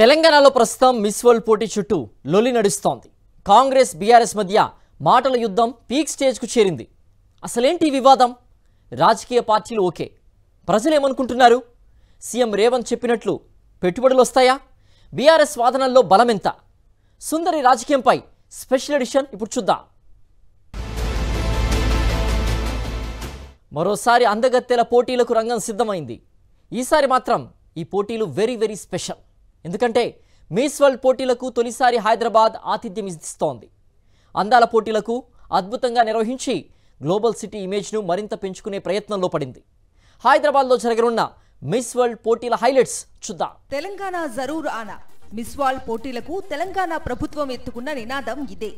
తెలంగాణలో ప్రస్తుతం miss world పోటీ చుట్టూ లొల్లి నడుస్తోంది. కాంగ్రెస్ బీఆర్ఎస్ మధ్య మాటల యుద్ధం పీక్ స్టేజ్కు చేరింది. అసలేంటి వివాదం? రాజకీయ పార్టీలు ఓకే, ప్రజలు ఏమనుకుంటున్నారు? సీఎం రేవంత్ చెప్పినట్లు పెట్టుబడులు వస్తాయా? బీఆర్ఎస్ వాదనల్లో బలం ఎంత? సుందరి రాజకీయంపై స్పెషల్ ఎడిషన్ ఇప్పుడు చూద్దాం. మరోసారి అందగత్తెల పోటీలకు రంగం సిద్ధమైంది. ఈసారి మాత్రం ఈ పోటీలు వెరీ స్పెషల్. ఎందుకంటే మిస్ వరల్డ్ పోటీలకు తొలిసారి హైదరాబాద్ ఆతిథ్యం ఇస్తోంది. అందాల పోటీలకు అద్భుతంగా నిర్వహించి గ్లోబల్ సిటీ ఇమేజ్ను మరింత పెంచుకునే ప్రయత్నంలో పడింది. హైదరాబాద్లో జరగనున్న మిస్ వరల్డ్ పోటీల హైలైట్స్ చూద్దాం. తెలంగాణ జరూర్ ఆనా మిస్ వరల్డ్ పోటీలకు తెలంగాణ ప్రభుత్వం ఎత్తుకున్న నినాదం ఇదే.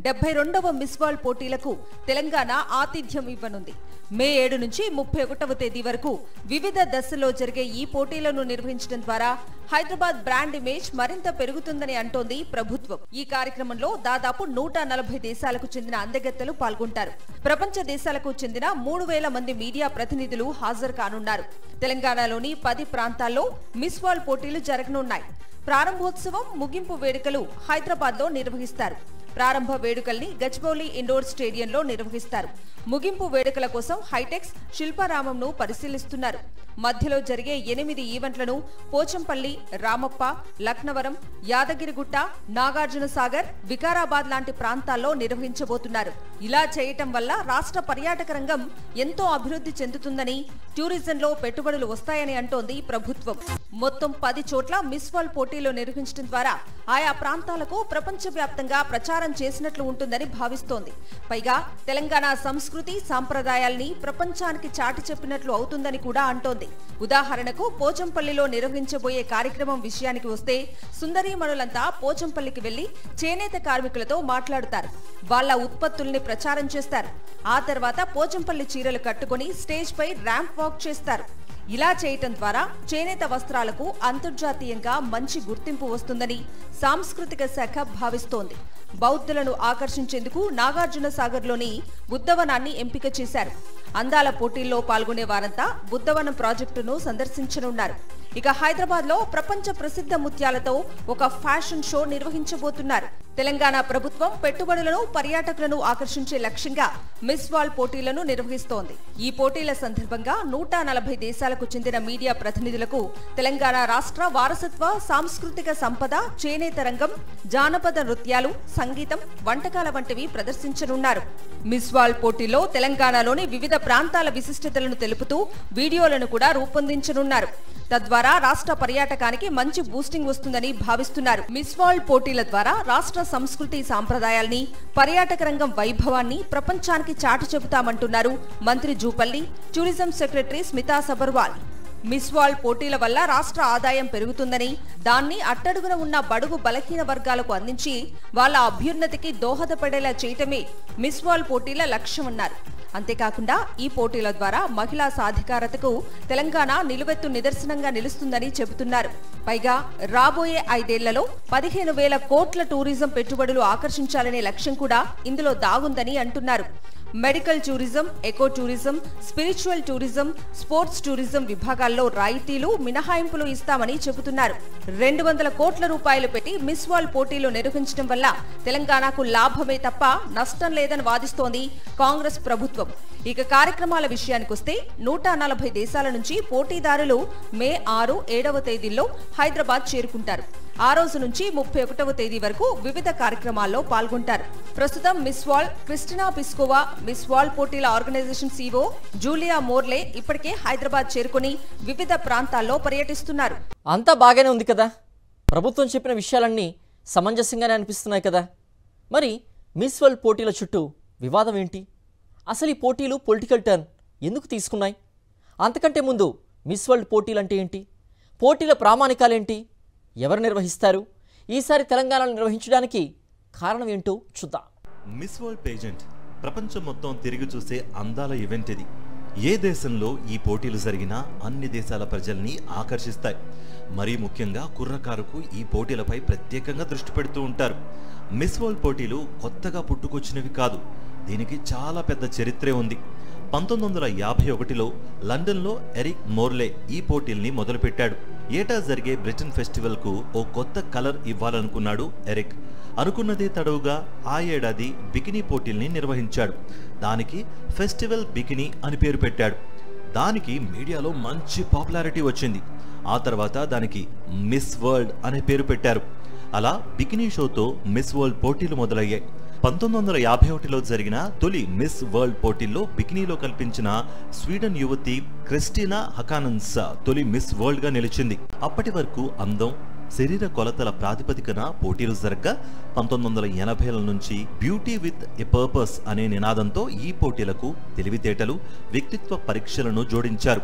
72వ మిస్ వరల్డ్ పోటీలకు తెలంగాణ ఆతిథ్యం ఇవ్వనుంది. మే 7 నుంచి 31వ తేదీ వరకు వివిధ దశల్లో జరిగే ఈ పోటీలను నిర్వహించడం ద్వారా హైదరాబాద్ బ్రాండ్ ఇమేజ్ మరింత పెరుగుతుందని అంటోంది ప్రభుత్వం. ఈ కార్యక్రమంలో దాదాపు 140 దేశాలకు చెందిన అందగత్తెలు పాల్గొంటారు. ప్రపంచ దేశాలకు చెందిన 3000 మంది మీడియా ప్రతినిధులు హాజరు కానున్నారు. తెలంగాణలోని 10 ప్రాంతాల్లో మిస్ వరల్డ్ పోటీలు జరగనున్నాయి. ప్రారంభోత్సవం, ముగింపు వేడుకలు హైదరాబాద్లో నిర్వహిస్తారు. ప్రారంభ వేడుకల్ని గచ్చిబౌలి ఇండోర్ స్టేడియంలో నిర్వహిస్తారు. ముగింపు వేడుకల కోసం హైటెక్స్ శిల్పారామంను పరిశీలిస్తున్నారు. మధ్యలో జరిగే 8 ఈవెంట్లను పోచంపల్లి, రామప్ప, లక్నవరం, యాదగిరిగుట్ట, నాగార్జున సాగర్, వికారాబాద్ లాంటి ప్రాంతాల్లో నిర్వహించబోతున్నారు. ఇలా చేయటం వల్ల రాష్ట్ర పర్యాటక రంగం ఎంతో అభివృద్ధి చెందుతుందని, టూరిజంలో పెట్టుబడులు వస్తాయని అంటోంది ప్రభుత్వం. మొత్తం 10 చోట్ల మిస్ వరల్డ్ పోటీలు నిర్వహించడం ద్వారా ఆయా ప్రాంతాలకు ప్రపంచవ్యాప్తంగా ప్రచారం చేసినట్లు ఉంటుందని భావిస్తోంది. పైగా తెలంగాణ సంస్కృతి సాంప్రదాయాల్ని ప్రపంచానికి చాటి చెప్పినట్లు అవుతుందని కూడా అంటోంది. ఉదాహరణకు పోచంపల్లిలో నిర్వహించబోయే కార్యక్రమం విషయానికి వస్తే సుందరీమణులంతా పోచంపల్లికి వెళ్లి చేనేత కార్మికులతో మాట్లాడుతారు. వాళ్ల ఉత్పత్తుల్ని ప్రచారం చేస్తారు. ఆ తర్వాత పోచంపల్లి చీరలు కట్టుకుని స్టేజ్ పై ర్యాంప్ వాక్ చేస్తారు. ఇలా చేయటం ద్వారా చేనేత వస్త్రాలకు అంతర్జాతీయంగా మంచి గుర్తింపు వస్తుందని సాంస్కృతిక శాఖ భావిస్తోంది. బౌద్ధులను ఆకర్షించేందుకు నాగార్జున సాగర్లోని బుద్ధవనాన్ని ఎంపిక చేశారు. అందాల పోటీల్లో పాల్గొనే వారంతా బుద్ధవనం ప్రాజెక్టును సందర్శించనున్నారు. ఇక హైదరాబాద్ లో ప్రపంచ ప్రసిద్ధ ముత్యాలతో ఒక ఫ్యాషన్ షో నిర్వహించబోతున్నారు. తెలంగాణ ప్రభుత్వం పెట్టుబడులను, పర్యాటకులను ఆకర్షించే లక్ష్యంగా మిస్ వరల్డ్ పోటీలను నిర్వహిస్తోంది. ఈ పోటీల సందర్భంగా 140 దేశాలకు చెందిన మీడియా ప్రతినిధులకు తెలంగాణ రాష్ట్ర వారసత్వ, సాంస్కృతిక సంపద, చేనేత రంగం, జానపద నృత్యాలు, సంగీతం, వంటకాల వంటివి ప్రదర్శించనున్నారు. మిస్ వరల్డ్ పోటీల్లో తెలంగాణలోని వివిధ ప్రాంతాల విశిష్టతలను తెలుపుతూ వీడియోలను కూడా రూపొందించనున్నారు. తద్వారా రాష్ట్ర పర్యాటకానికి మంచి బూస్టింగ్ వస్తుందని భావిస్తున్నారు. మిస్ వరల్డ్ పోటీల ద్వారా రాష్ట్ర సంస్కృతి సాంప్రదాయాల్ని, పర్యాటక రంగం వైభవాన్ని ప్రపంచానికి చాటి చెబుతామంటున్నారు మంత్రి Jupally, tourism secretary Smita Sabharwal. Miss World పోటీల వల్ల రాష్ట్ర ఆదాయం పెరుగుతుందని, దాన్ని అట్టడుగున ఉన్న బడుగు బలహీన వర్గాలకు అందించి వాళ్ళ అభ్యున్నతికి దోహదపడేలా చేయటమే మిస్ వరల్డ్ పోటీల లక్ష్యమన్నారు. అంతేకాకుండా ఈ పోటీల ద్వారా మహిళా సాధికారతకు తెలంగాణ నిలువెత్తు నిదర్శనంగా నిలుస్తుందని చెబుతున్నారు. పైగా రాబోయే 5 ఏళ్లలో 15,000 కోట్ల టూరిజం పెట్టుబడులు ఆకర్షించాలనే లక్ష్యం కూడా ఇందులో దాగుందని అంటున్నారు. Medical tourism, eco tourism, spiritual tourism, sports tourism విభాగాల్లో రాయితీలు, మినహాయింపులు ఇస్తామని చెబుతున్నారు. 200 కోట్ల రూపాయలు పెట్టి మిస్ వరల్డ్ పోటీలు నిర్వహించడం వల్ల తెలంగాణకు లాభమే తప్ప నష్టం లేదని వాదిస్తోంది కాంగ్రెస్ ప్రభుత్వం. ఇక కార్యక్రమాల విషయానికొస్తే 140 దేశాల నుంచి పోటీదారులు మే 6, 7వ తేదీల్లో హైదరాబాద్ చేరుకుంటారు. ఆ రోజు నుంచి 31వ తేదీ వరకు వివిధ కార్యక్రమాల్లో పాల్గొంటారు. ప్రస్తుతం miss world Christina Pliskova, miss World పోటీల ఆర్గనైజేషన్ CEO జూలియా మోర్లే ఇప్పటికే హైదరాబాద్ చేరుకుని వివిధ ప్రాంతాల్లో పర్యటిస్తున్నారు. అంతా బాగానే ఉంది కదా, ప్రభుత్వం చెప్పిన విషయాలన్నీ సమంజసంగానే అనిపిస్తున్నాయి కదా. మరి మిస్ వరల్డ్ పోటీల చుట్టూ వివాదం ఏంటి? అసలు ఈ పోటీలు పొలిటికల్ టర్న్ ఎందుకు తీసుకున్నాయి? అంతకంటే ముందు మిస్ వరల్డ్ పోటీలు అంటే ఏంటి? పోటీల ప్రామాణికాలేంటి? ఎవరు నిర్వహిస్తారు? ఈసారి తెలంగాణలో నిర్వహించడానికి కారణం ఏంటో చూద్దాం. మిస్ వరల్డ్ పేజెంట్ ప్రపంచం మొత్తం తిరిగి చూసే అందాల ఈవెంట్ ఇది. ఏ దేశంలో ఈ పోటీలు జరిగినా అన్ని దేశాల ప్రజల్ని ఆకర్షిస్తాయి. మరీ ముఖ్యంగా కుర్రకారుకు ఈ పోటీలపై ప్రత్యేకంగా దృష్టి పెడుతూ ఉంటారు. మిస్ వరల్డ్ పోటీలు కొత్తగా పుట్టుకొచ్చినవి కాదు. దీనికి చాలా పెద్ద చరిత్రే ఉంది. 1951లో లండన్లో ఎరిక్ మోర్లే ఈ పోటీల్ని మొదలుపెట్టాడు. ఏటా జరిగే బ్రిటన్ ఫెస్టివల్కు ఓ కొత్త కలర్ ఇవ్వాలనుకున్నాడు ఎరిక్. అనుకున్నదే తడవుగా ఆ ఏడాది బికినీ పోటీల్ని నిర్వహించాడు. దానికి ఫెస్టివల్ బికినీ అని పేరు పెట్టాడు. దానికి మీడియాలో మంచి పాపులారిటీ వచ్చింది. ఆ తర్వాత దానికి మిస్ వరల్డ్ అనే పేరు పెట్టారు. అలా బికినీ షోతో మిస్ వరల్డ్ పోటీలు మొదలయ్యాయి. 1951లో జరిగిన తొలి మిస్ వరల్డ్ పోటీల్లో బికినీలో కల్పించిన స్వీడన్ యువతి క్రిస్టినా హకానన్స్ తొలి మిస్ వరల్డ్ గా నిలిచింది. అప్పటి వరకు అందం, శరీర కొలతల ప్రాతిపదికన పోటీలు జరగ్గా 1980ల నుంచి బ్యూటీ విత్ ఎ పర్పస్ అనే నినాదంతో ఈ పోటీలకు తెలివితేటలు, వ్యక్తిత్వ పరీక్షలను జోడించారు.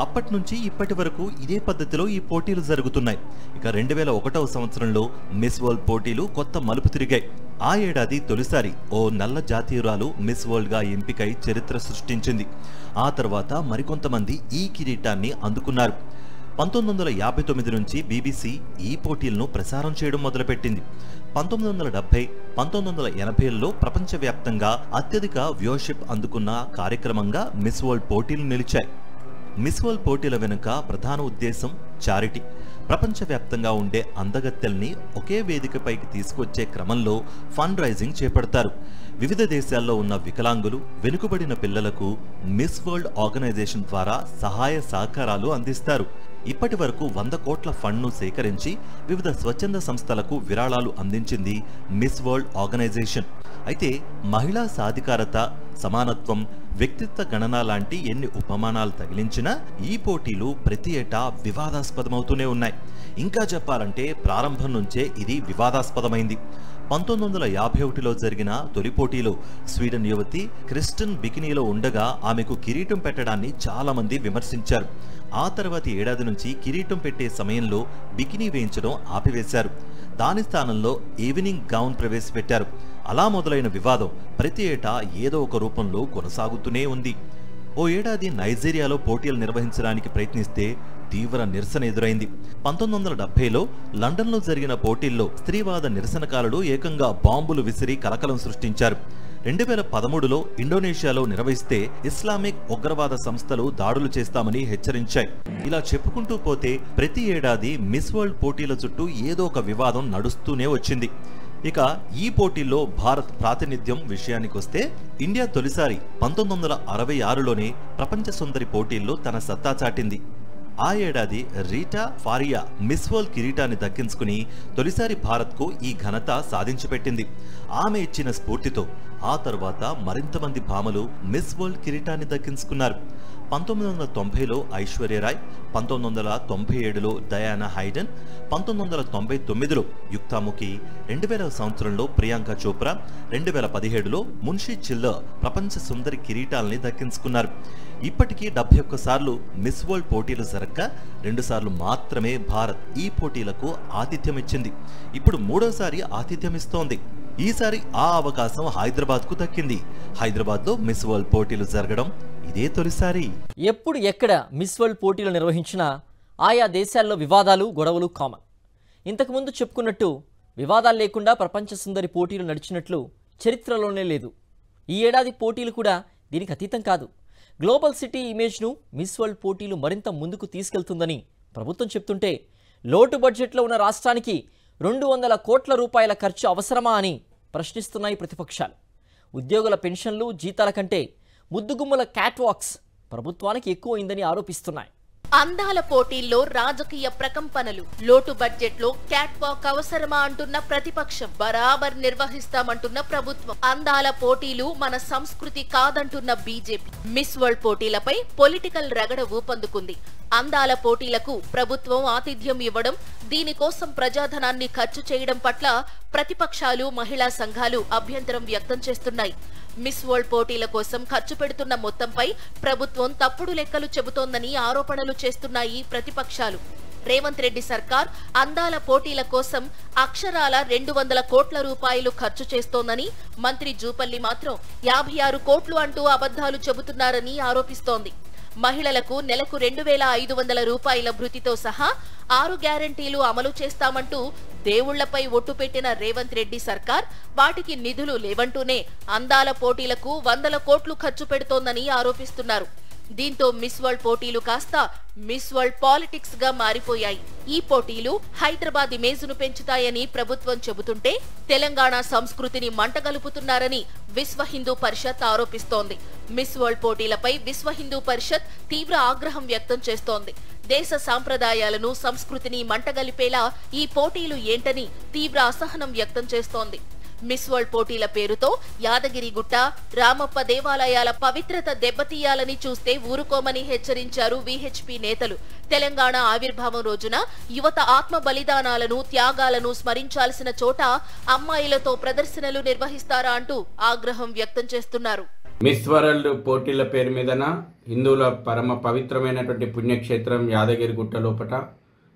అప్పటి నుంచి ఇప్పటి వరకు ఇదే పద్ధతిలో ఈ పోటీలు జరుగుతున్నాయి. ఇక 2001వ సంవత్సరంలో మిస్ వరల్డ్ పోటీలు కొత్త మలుపు తిరిగాయి. ఆ ఏడాది తొలిసారి ఓ నల్ల జాతీయురాలు మిస్ వరల్డ్ గా ఎంపికై చరిత్ర సృష్టించింది. ఆ తర్వాత మరికొంతమంది ఈ కిరీటాన్ని అందుకున్నారు. 1959 నుంచి BBC ఈ పోటీలను ప్రసారం చేయడం మొదలుపెట్టింది. 1970, 1980ల్లో ప్రపంచవ్యాప్తంగా అత్యధిక వ్యూవర్షిప్ అందుకున్న కార్యక్రమంగా మిస్ వరల్డ్ పోటీలు నిలిచాయి. మిస్ వరల్డ్ పోటీల వెనుక ప్రధాన ఉద్దేశం చారిటీ. ప్రపంచవ్యాప్తంగా ఉండే అందగత్తెల్ని ఒకే వేదికపైకి తీసుకొచ్చే క్రమంలో ఫండ్ రైజింగ్ చేపడతారు. వివిధ దేశాల్లో ఉన్న వికలాంగులు, వెనుకబడిన పిల్లలకు మిస్ వరల్డ్ ఆర్గనైజేషన్ ద్వారా సహాయ సహకారాలు అందిస్తారు. ఇప్పటి వరకు 100 కోట్ల ఫండ్ను సేకరించి వివిధ స్వచ్ఛంద సంస్థలకు విరాళాలు అందించింది మిస్ వరల్డ్ ఆర్గనైజేషన్. అయితే మహిళా సాధికారత, సమానత్వం, వ్యక్తిత్వ గణన లాంటి ఎన్ని ఉపమానాలు తగిలించినా ఈ పోటీలు ప్రతి ఏటా వివాదాస్పదమవుతూనే ఉన్నాయి. ఇంకా చెప్పాలంటే ప్రారంభం నుంచే ఇది వివాదాస్పదమైంది. 1951లో జరిగిన తొలి పోటీలో స్వీడన్ యువతి క్రిస్టిన్ బికినీలో ఉండగా ఆమెకు కిరీటం పెట్టడాన్ని చాలా మంది విమర్శించారు. ఆ తర్వాతి ఏడాది నుంచి కిరీటం పెట్టే సమయంలో బికినీ వేయించడం ఆపివేశారు. దాని స్థానంలో ఈవినింగ్ గౌన్ ప్రవేశపెట్టారు. అలా మొదలైన వివాదం ప్రతి ఏటా ఏదో ఒక రూపంలో కొనసాగుతూనే ఉంది. ఓ ఏడాది నైజీరియాలో పోటీలు నిర్వహించడానికి ప్రయత్నిస్తే తీవ్ర నిరసన ఎదురైంది. 1970లో లండన్లో జరిగిన పోటీల్లో స్త్రీవాద నిరసనకారులు ఏకంగా బాంబులు విసిరి కలకలం సృష్టించారు. 2013లో ఇండోనేషియాలో నిర్వహిస్తే ఇస్లామిక్ ఉగ్రవాద సంస్థలు దాడులు చేస్తామని హెచ్చరించాయి. ఇలా చెప్పుకుంటూ పోతే ప్రతి ఏడాది మిస్ వరల్డ్ పోటీల చుట్టూ ఏదో ఒక వివాదం నడుస్తూనే వచ్చింది. ఇక ఈ పోటీల్లో భారత్ ప్రాతినిధ్యం విషయానికొస్తే ఇండియా తొలిసారి 1966లోనే ప్రపంచ సుందరి పోటీల్లో తన సత్తా చాటింది. ఆ ఏడాది రీటా ఫారియా మిస్ వరల్డ్ కిరీటాన్ని దక్కించుకుని తొలిసారి భారత్కు ఈ ఘనత సాధించిపెట్టింది. ఆమె ఇచ్చిన స్ఫూర్తితో ఆ తర్వాత మరింత మంది భామలు మిస్ వరల్డ్ కిరీటాన్ని దక్కించుకున్నారు. 1990లో ఐశ్వర్యరాయ్, 1997లో డయానా హైడెన్, 1999లో యుక్తాముఖి, 2000 సంవత్సరంలో ప్రియాంక చోప్రా, 2017లో మున్షీ చిల్లర్ ప్రపంచ సుందరి కిరీటాలని దక్కించుకున్నారు. ఇప్పటికీ 71 సార్లు మిస్ వరల్డ్ పోటీలు జరగ్గా 2 సార్లు మాత్రమే భారత్ ఈ పోటీలకు ఆతిథ్యం ఇచ్చింది. ఇప్పుడు 3వసారి ఆతిథ్యమిస్తోంది. ఈసారి ఆ అవకాశం హైదరాబాద్కు దక్కింది. హైదరాబాద్లో మిస్ వరల్డ్ పోటీలు జరగడం ఇదే తొలిసారి. ఎప్పుడు ఎక్కడ మిస్ వరల్డ్ పోటీలు నిర్వహించినా ఆయా దేశాల్లో వివాదాలు, గొడవలు కామన్. ఇంతకుముందు చెప్పుకున్నట్టు వివాదాలు లేకుండా ప్రపంచ సుందరి పోటీలు నడిచినట్లు చరిత్రలోనే లేదు. ఈ ఏడాది పోటీలు కూడా దీనికి అతీతం కాదు. గ్లోబల్ సిటీ ఇమేజ్ను మిస్ వరల్డ్ పోటీలు మరింత ముందుకు తీసుకెళ్తుందని ప్రభుత్వం చెప్తుంటే లోటు బడ్జెట్లో ఉన్న రాష్ట్రానికి 200 కోట్ల రూపాయల ఖర్చు అవసరమా అని ప్రశ్నిస్తున్నాయి ప్రతిపక్షాలు. ఉద్యోగుల పెన్షన్లు, జీతాల కంటే ముద్దుగుమ్మల క్యాట్ వాక్స్ ప్రభుత్వానికి ఎక్కువ అయిందని ఆరోపిస్తున్నాయి. అందాల పోటీల్లో రాజకీయ ప్రకంపనలు, లోటు బడ్జెట్లో క్యాట్ వాక్ అవసరమా అంటున్న ప్రతిపక్షం, బరాబర్ నిర్వహిస్తామంటున్న ప్రభుత్వం. అందాల పోటీలు మన సంస్కృతి కాదంటున్న బీజేపీ. మిస్ వరల్డ్ పోటీలపై పొలిటికల్ రగడ ఊపందుకుంది. అందాల పోటీలకు ప్రభుత్వం ఆతిథ్యం ఇవ్వడం, దీనికోసం ప్రజాధనాన్ని ఖర్చు చేయడం పట్ల ప్రతిపక్షాలు, మహిళా సంఘాలు అభ్యంతరం వ్యక్తం చేస్తున్నాయి. మిస్ వరల్డ్ పోటీల కోసం ఖర్చు పెడుతున్న మొత్తంపై ప్రభుత్వం తప్పుడు లెక్కలు చెబుతోందని ఆరోపణలు చేస్తున్నాయి ప్రతిపక్షాలు. రేవంత్ రెడ్డి సర్కార్ అందాల పోటీల కోసం అక్షరాల 200 కోట్ల రూపాయలు ఖర్చు చేస్తోందని, మంత్రి జూపల్లి మాత్రం 56 కోట్లు అంటూ అబద్ధాలు చెబుతున్నారని ఆరోపిస్తోంది. మహిళలకు నెలకు 2500 రూపాయల భృతితో సహా 6 గ్యారంటీలు అమలు చేస్తామంటూ దేవుళ్లపై ఒట్టు పెట్టిన రేవంత్ రెడ్డి సర్కార్ వాటికి నిధులు లేవంటూనే అందాల పోటీలకు 100 కోట్లు ఖర్చు పెడుతోందని ఆరోపిస్తున్నారు. దీంతో మిస్ వరల్డ్ పోటీలు కాస్త మిస్ వరల్డ్ పాలిటిక్స్ గా మారిపోయాయి. ఈ పోటీలు హైదరాబాద్ ఇమేజ్ను పెంచుతాయని ప్రభుత్వం చెబుతుంటే తెలంగాణ సంస్కృతిని మంటగలుపుతున్నారని విశ్వ హిందూ పరిషత్ ఆరోపిస్తోంది. మిస్ వరల్డ్ పోటీలపై విశ్వ హిందూ పరిషత్ తీవ్ర ఆగ్రహం వ్యక్తం చేస్తోంది. దేశ సాంప్రదాయాలను సంస్కృతిని మంటగలిపేలా ఈ పోటీలు ఏంటని తీవ్ర అసహనం వ్యక్తం చేస్తోంది. మిస్ వరల్డ్ పోటీల పేరుతో యాదగిరిగుట్ట, రామప్ప దేవాలయాల పవిత్రత దెబ్బతీయాలని చూస్తే ఊరుకోమని హెచ్చరించారు విహెచ్పి నేతలు. తెలంగాణ ఆవిర్భావం రోజున యువత ఆత్మ బలిదానాలను, త్యాగాలను స్మరించాల్సిన చోట అమ్మాయిలతో ప్రదర్శనలు నిర్వహిస్తారా అంటూ ఆగ్రహం వ్యక్తం చేస్తున్నారు. మిస్ వరల్డ్ పోటీల పేరు మీదన హిందువుల పరమ పవిత్రమైనటువంటి పుణ్యక్షేత్రం యాదగిరిగుట్ట లోపట,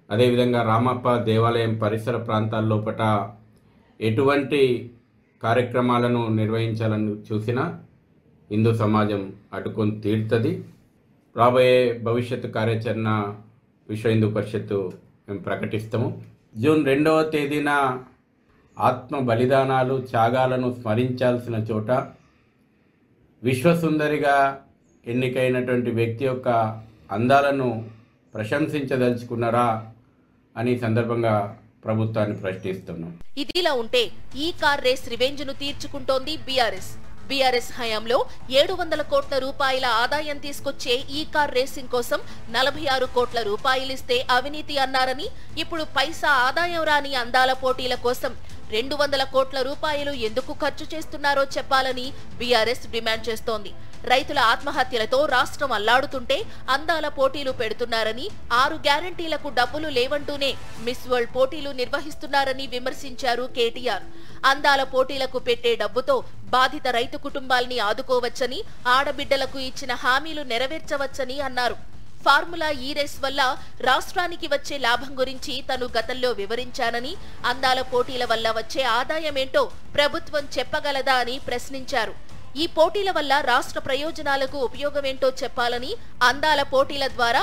అదేవిధంగా రామప్ప దేవాలయం పరిసర ప్రాంతాల లోపట ఎటువంటి కార్యక్రమాలను నిర్వహించాలని చూసినా హిందూ సమాజం అడ్డుకొని తీరుతుంది. రాబోయే భవిష్యత్తు కార్యాచరణ విశ్వ హిందూ పరిషత్తు మేము ప్రకటిస్తాము. జూన్ 2వ తేదీన ఆత్మ బలిదానాలు, త్యాగాలను స్మరించాల్సిన చోట విశ్వసుందరిగా ఎన్నికైనటువంటి వ్యక్తి యొక్క అందాలను ప్రశంసించదలుచుకున్నారా అని సందర్భంగా ప్రభుత్వాన్ని ప్రశ్నిస్తున్నాం. ఇదిలా ఉంటే ఈ కార్ రేస్ రివెంజ్ ను తీర్చుకుంటోంది బీఆర్ఎస్ హయాంలో 700 కోట్ల రూపాయల ఆదాయం తీసుకొచ్చే ఈ కార్ రేసింగ్ కోసం 46 కోట్ల రూపాయలిస్తే అవినీతి అన్నారని, ఇప్పుడు పైసా ఆదాయం రాని అందాల పోటీల కోసం 200 కోట్ల రూపాయలు ఎందుకు ఖర్చు చేస్తున్నారో చెప్పాలని బీఆర్ఎస్ డిమాండ్ చేస్తోంది. రైతుల ఆత్మహత్యలతో రాష్ట్రం అల్లాడుతుంటే అందాల పోటీలు పెడుతున్నారని, 6 గ్యారంటీలకు డబ్బులు లేవంటూనే మిస్ వరల్డ్ పోటీలు నిర్వహిస్తున్నారని విమర్శించారు కేటీఆర్. అందాల పోటీలకు పెట్టే డబ్బుతో బాధిత రైతు కుటుంబాల్ని ఆదుకోవచ్చని, ఆడబిడ్డలకు ఇచ్చిన హామీలు నెరవేర్చవచ్చని అన్నారు. ఫార్ములా ఈ రేస్ వల్ల రాష్ట్రానికి వచ్చే లాభం గురించి తను గతంలో వివరించానని, అందాల పోటీల వల్ల వచ్చే ఆదాయమేంటో ప్రభుత్వం చెప్పగలదా అని ప్రశ్నించారు. ఈ పోటీల వల్ల రాష్ట్ర ప్రయోజనాలకు ఉపయోగమేంటో చెప్పాలని, అందాల పోటీల ద్వారా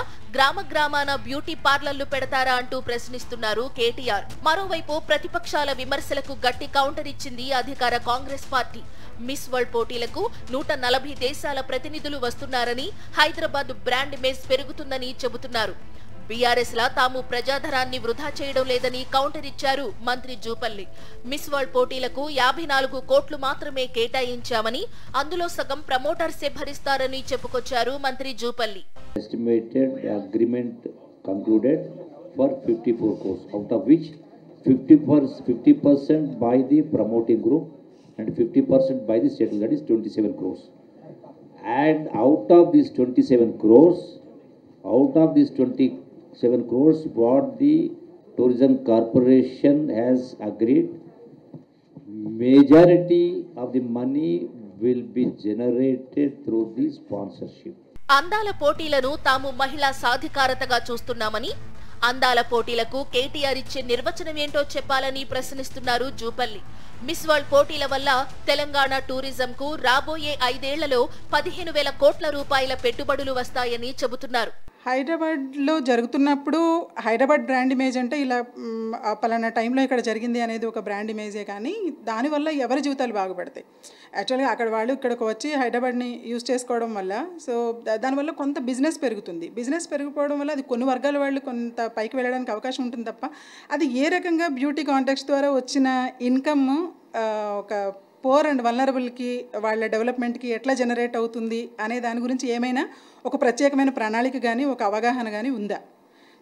గ్రామాన బ్యూటీ పార్లర్లు పెడతారా అంటూ ప్రశ్నిస్తున్నారు కేటీఆర్. మరోవైపు ప్రతిపక్షాల విమర్శలకు గట్టి కౌంటర్ ఇచ్చింది అధికార కాంగ్రెస్ పార్టీ. మిస్ వరల్డ్ పోటీలకు 140 దేశాల ప్రతినిధులు వస్తున్నారని, హైదరాబాద్ బ్రాండ్ ఇమేజ్ పెరుగుతుందని చెబుతున్నారు. బీఆర్ఎస్ లా తాము ప్రజాధనాన్ని వృధా చేయడం లేదని కౌంటర్ ఇచ్చారు మంత్రి జూపల్లి. మిస్ వరల్డ్ పోటీలకు 54 కోట్లు మాత్రమే కేటాయించామని, అందులో సగం ప్రమోటర్సే భరిస్తారని చెప్పుకొచ్చారు మంత్రి Jupally. Estimated agreement concluded for 54 crores, out of which 50% by the promoting group and 50% by the state, that is 27 crores. And out of these 27 crores, what the tourism corporation has agreed, majority of the money will be generated through the sponsorship. అందాల పోటీలను తాము మహిళా సాధికారతగా చూస్తున్నామని, అందాల పోటీలకు కేటీఆర్ ఇచ్చే నిర్వచనం ఏంటో చెప్పాలని ప్రశ్నిస్తున్నారు జూపల్లి. మిస్ వరల్డ్ పోటీల వల్ల తెలంగాణ టూరిజంకు రాబోయే 5 ఏళ్లలో 15,000 కోట్ల రూపాయల పెట్టుబడులు వస్తాయని చెబుతున్నారు. హైదరాబాద్లో జరుగుతున్నప్పుడు హైదరాబాద్ బ్రాండ్ ఇమేజ్ అంటే ఇలా పలానా టైంలో ఇక్కడ జరిగింది అనేది ఒక బ్రాండ్ ఇమేజే, కానీ దానివల్ల ఎవరి జీవితాలు బాగుపడతాయి. యాక్చువల్గా అక్కడ వాళ్ళు ఇక్కడికి వచ్చి హైదరాబాద్ని యూజ్ చేసుకోవడం వల్ల, సో దానివల్ల కొంత బిజినెస్ పెరుగుతుంది. బిజినెస్ పెరిగిపోవడం వల్ల అది కొన్ని వర్గాల వాళ్ళు కొంత పైకి వెళ్ళడానికి అవకాశం ఉంటుంది తప్ప, అది ఏ రకంగా బ్యూటీ కాంటెక్స్ట్ ద్వారా వచ్చిన ఇన్కమ్ ఒక పోర్ అండ్ వల్నరబుల్కి వాళ్ళ డెవలప్మెంట్కి ఎట్లా జనరేట్ అవుతుంది అనే దాని గురించి ఏమైనా ఒక ప్రత్యేకమైన ప్రణాళిక కానీ ఒక అవగాహన కానీ ఉందా?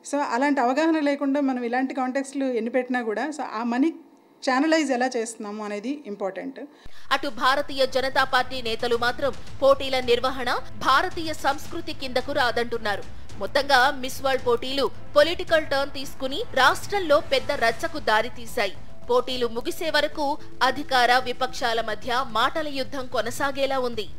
సో అలాంటి అవగాహన లేకుండా మనం ఇలాంటి కాంటెక్స్లు ఎన్ని పెట్టినా కూడా సో ఆ మనీ ఛానలైజ్ ఎలా చేస్తున్నాము అనేది ఇంపార్టెంట్. అటు భారతీయ జనతా పార్టీ నేతలు మాత్రం పోటీల నిర్వహణ భారతీయ సంస్కృతి కిందకు రాదంటున్నారు. మొత్తంగా మిస్ వరల్డ్ పోటీలు పొలిటికల్ టర్న్ తీసుకుని రాష్ట్రంలో పెద్ద రచ్చకు దారితీశాయి. పోటీలు ముగిసే వరకు అధికార విపక్షాల మధ్య మాటల యుద్ధం కొనసాగేలా ఉంది.